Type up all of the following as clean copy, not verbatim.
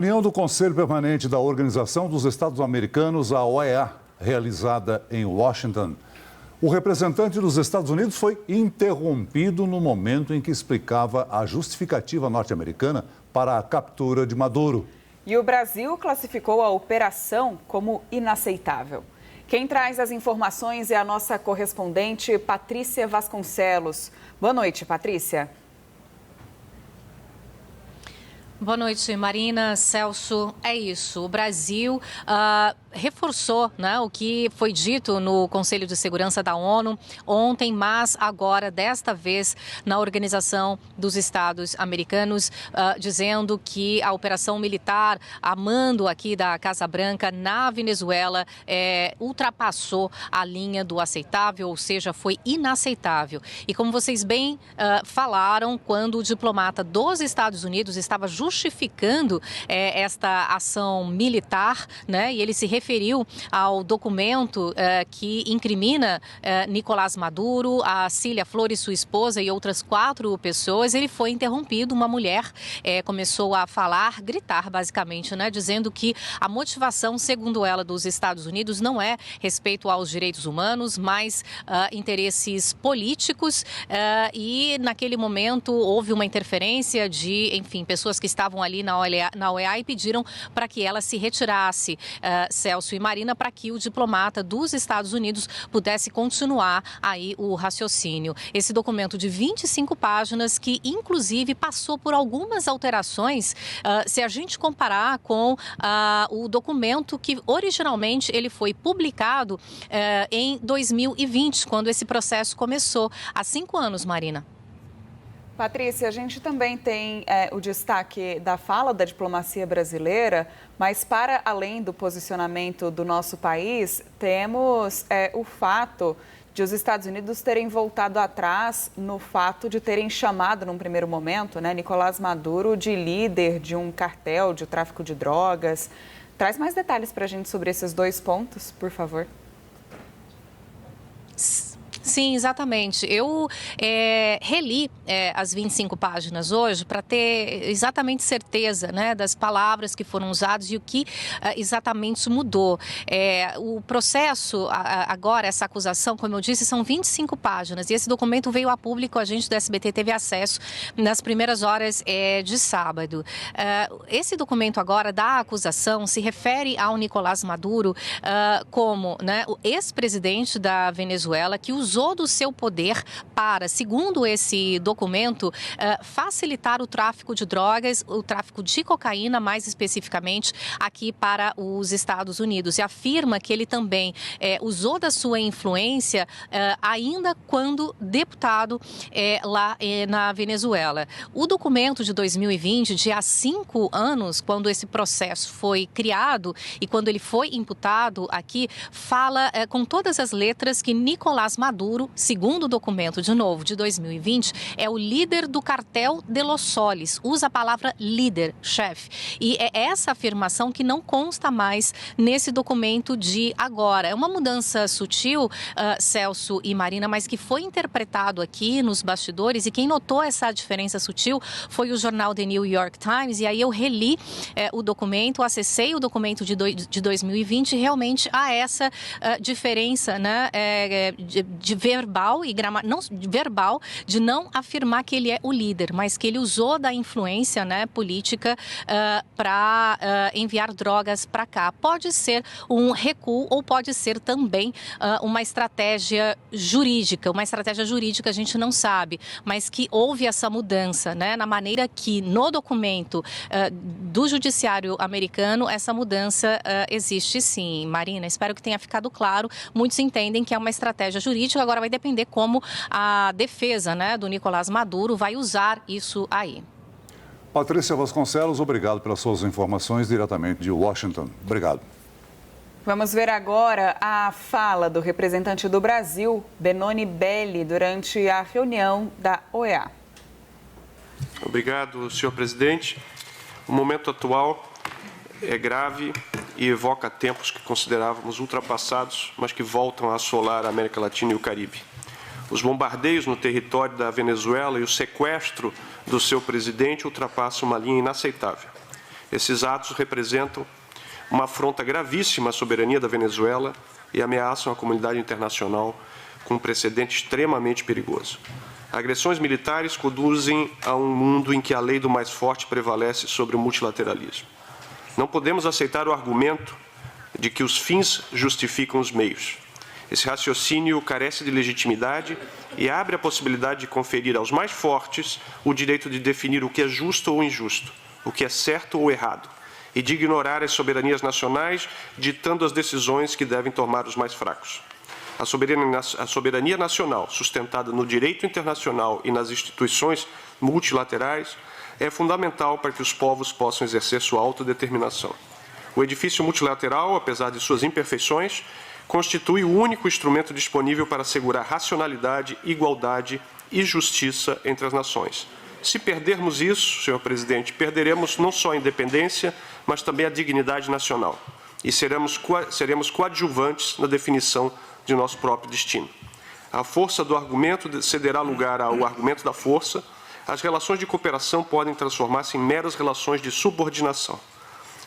Reunião do Conselho Permanente da Organização dos Estados Americanos, a OEA, realizada em Washington. O representante dos Estados Unidos foi interrompido no momento em que explicava a justificativa norte-americana para a captura de Maduro. E o Brasil classificou a operação como inaceitável. Quem traz as informações é a nossa correspondente Patrícia Vasconcelos. Boa noite, Patrícia. Boa noite, Marina, Celso. É isso, o Brasil reforçou, né, o que foi dito no Conselho de Segurança da ONU ontem, mas agora, desta vez, na Organização dos Estados Americanos, dizendo que a operação militar, a mando aqui da Casa Branca na Venezuela, ultrapassou a linha do aceitável, ou seja, foi inaceitável. E como vocês bem falaram, quando o diplomata dos Estados Unidos estava justificando esta ação militar, né, e ele se referiu ao documento que incrimina Nicolás Maduro, a Cília Flores, sua esposa, e outras 4 pessoas, ele foi interrompido. Uma mulher começou a falar, gritar basicamente, né, dizendo que a motivação, segundo ela, dos Estados Unidos não é respeito aos direitos humanos, mas interesses políticos, e naquele momento houve uma interferência de, enfim, pessoas que estavam ali na OEA e pediram para que ela se retirasse, Celso e Marina, para que o diplomata dos Estados Unidos pudesse continuar aí o raciocínio. Esse documento de 25 páginas que, inclusive, passou por algumas alterações, se a gente comparar com o documento que originalmente ele foi publicado em 2020, quando esse processo começou. Há 5 anos, Marina. Patrícia, a gente também tem o destaque da fala da diplomacia brasileira, mas para além do posicionamento do nosso país, temos o fato de os Estados Unidos terem voltado atrás no fato de terem chamado, num primeiro momento, né, Nicolás Maduro de líder de um cartel de tráfico de drogas. Traz mais detalhes para a gente sobre esses 2 pontos, por favor. Sim, exatamente. Eu reli as 25 páginas hoje para ter exatamente certeza, né, das palavras que foram usadas e o que exatamente mudou. O processo, agora, essa acusação, como eu disse, são 25 páginas e esse documento veio a público, a gente do SBT teve acesso nas primeiras horas de sábado. Esse documento agora da acusação se refere ao Nicolás Maduro como, né, o ex-presidente da Venezuela, que usou do seu poder para, segundo esse documento, facilitar o tráfico de drogas, o tráfico de cocaína, mais especificamente, aqui para os Estados Unidos. E afirma que ele também usou da sua influência ainda quando deputado lá na Venezuela. O documento de 2020, de há 5 anos, quando esse processo foi criado e quando ele foi imputado aqui, fala com todas as letras que Nicolás Maduro, segundo o documento, de novo, de 2020, é o líder do cartel de Los Soles. Usa a palavra líder, chefe. E é essa afirmação que não consta mais nesse documento de agora. É uma mudança sutil, Celso e Marina, mas que foi interpretado aqui nos bastidores, e quem notou essa diferença sutil foi o jornal The New York Times, e aí eu reli o documento, acessei o documento de 2020 e realmente há essa diferença, né, de verbal e não verbal, de não afirmar que ele é o líder, mas que ele usou da influência, né, política para enviar drogas para cá. Pode ser um recuo ou pode ser também uma estratégia jurídica. Uma estratégia jurídica a gente não sabe, mas que houve essa mudança, né, na maneira que no documento do judiciário americano essa mudança existe sim. Marina, espero que tenha ficado claro. Muitos entendem que é uma estratégia jurídica, agora vai depender como a defesa, né, do Nicolás Maduro vai usar isso aí. Patrícia Vasconcelos, obrigado pelas suas informações diretamente de Washington. Obrigado. Vamos ver agora a fala do representante do Brasil, Benoni Belli, durante a reunião da OEA. Obrigado, senhor presidente. O momento atual é grave e evoca tempos que considerávamos ultrapassados, mas que voltam a assolar a América Latina e o Caribe. Os bombardeios no território da Venezuela e o sequestro do seu presidente ultrapassam uma linha inaceitável. Esses atos representam uma afronta gravíssima à soberania da Venezuela e ameaçam a comunidade internacional com um precedente extremamente perigoso. Agressões militares conduzem a um mundo em que a lei do mais forte prevalece sobre o multilateralismo. Não podemos aceitar o argumento de que os fins justificam os meios. Esse raciocínio carece de legitimidade e abre a possibilidade de conferir aos mais fortes o direito de definir o que é justo ou injusto, o que é certo ou errado, e de ignorar as soberanias nacionais, ditando as decisões que devem tomar os mais fracos. A soberania nacional, sustentada no direito internacional e nas instituições multilaterais, é fundamental para que os povos possam exercer sua autodeterminação. O edifício multilateral, apesar de suas imperfeições, constitui o único instrumento disponível para assegurar racionalidade, igualdade e justiça entre as nações. Se perdermos isso, senhor presidente, perderemos não só a independência, mas também a dignidade nacional. E seremos coadjuvantes na definição de nosso próprio destino. A força do argumento cederá lugar ao argumento da força. As relações de cooperação podem transformar-se em meras relações de subordinação.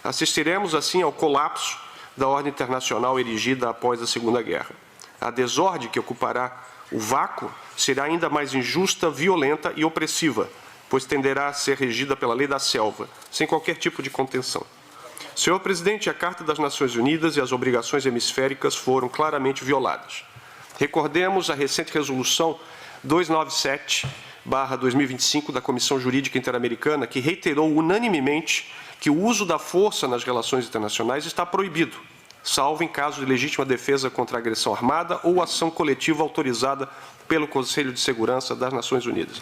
Assistiremos, assim, ao colapso da ordem internacional erigida após a Segunda Guerra. A desordem que ocupará o vácuo será ainda mais injusta, violenta e opressiva, pois tenderá a ser regida pela lei da selva, sem qualquer tipo de contenção. Senhor presidente, a Carta das Nações Unidas e as obrigações hemisféricas foram claramente violadas. Recordemos a recente resolução 297/2025 da Comissão Jurídica Interamericana, que reiterou unanimemente que o uso da força nas relações internacionais está proibido, salvo em caso de legítima defesa contra agressão armada ou ação coletiva autorizada pelo Conselho de Segurança das Nações Unidas.